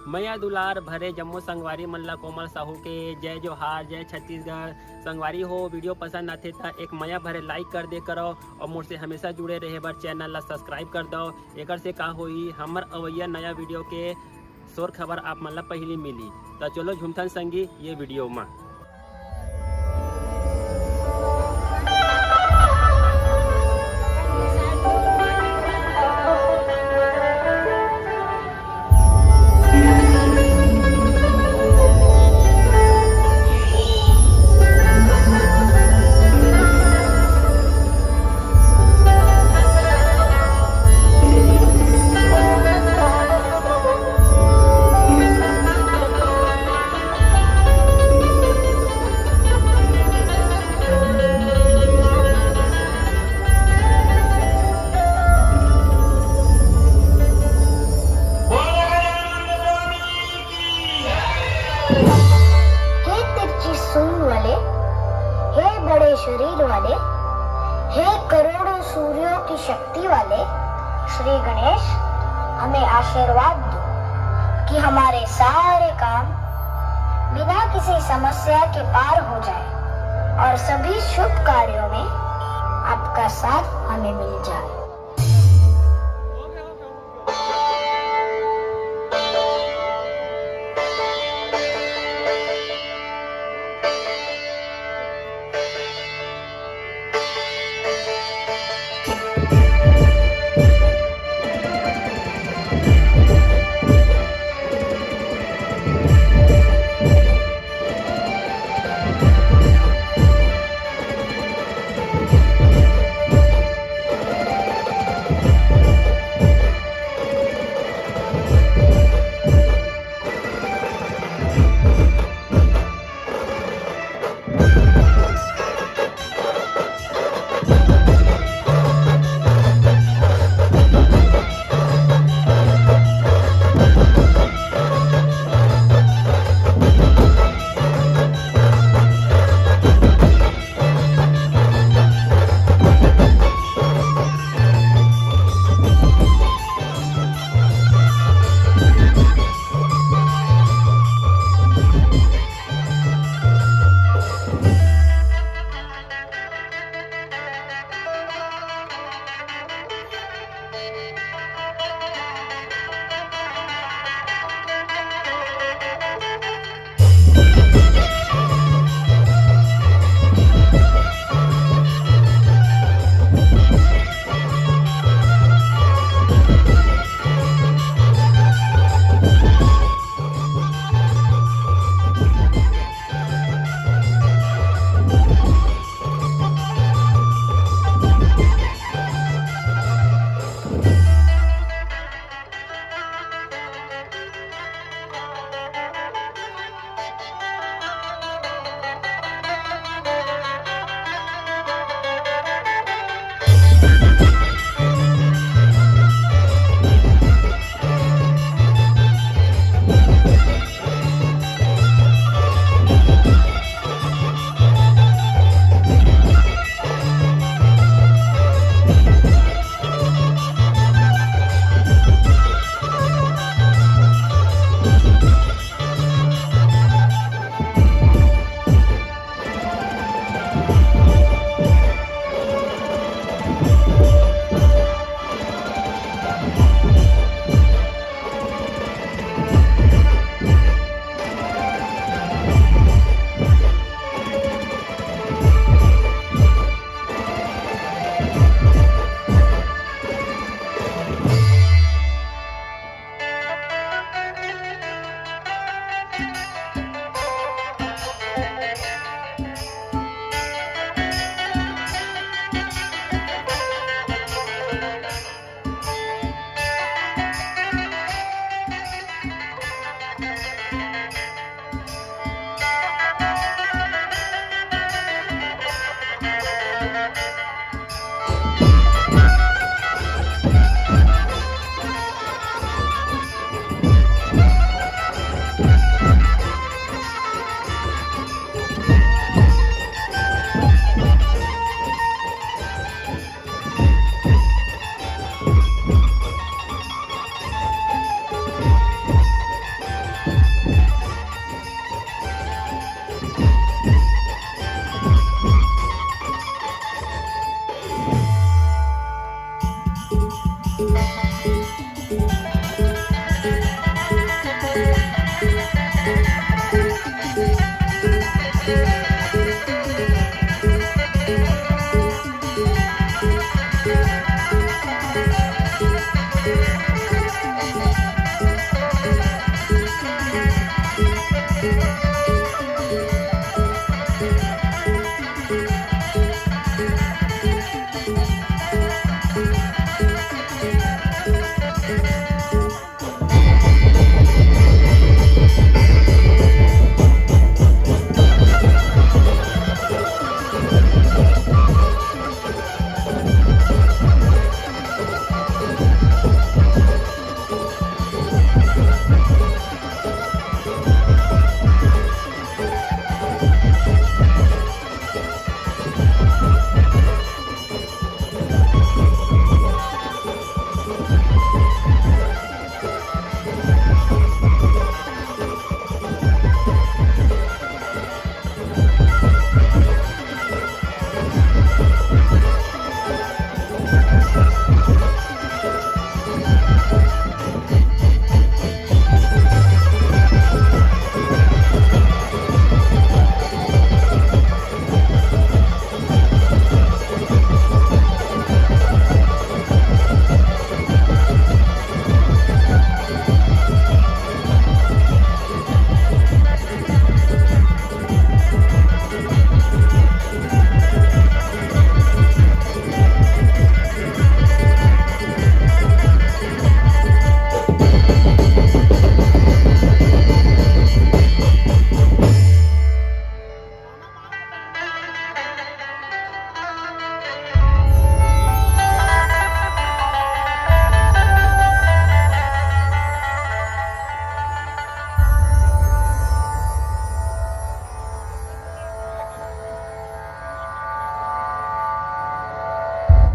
मैया दुलार भरे जम्मू संगवारी मल्ला कोमल साहू के जय जोहार, जय छत्तीसगढ़। संगवारी हो वीडियो पसंद आते था एक मैया भरे लाइक कर दे करो और मुझसे हमेशा जुड़े रहे बर चैनल ला सब्सक्राइब कर दो। एक से का होई हमर अवैया नया वीडियो के शोर खबर आप मन ला पहली मिली। तो चलो झुमथन संगी ये वीडियो में। हे बड़े शरीर वाले, हे करोड़ों सूर्यों की शक्ति वाले श्री गणेश, हमें आशीर्वाद दो कि हमारे सारे काम बिना किसी समस्या के पार हो जाए और सभी शुभ कार्यों में आपका साथ हमें मिल जाए।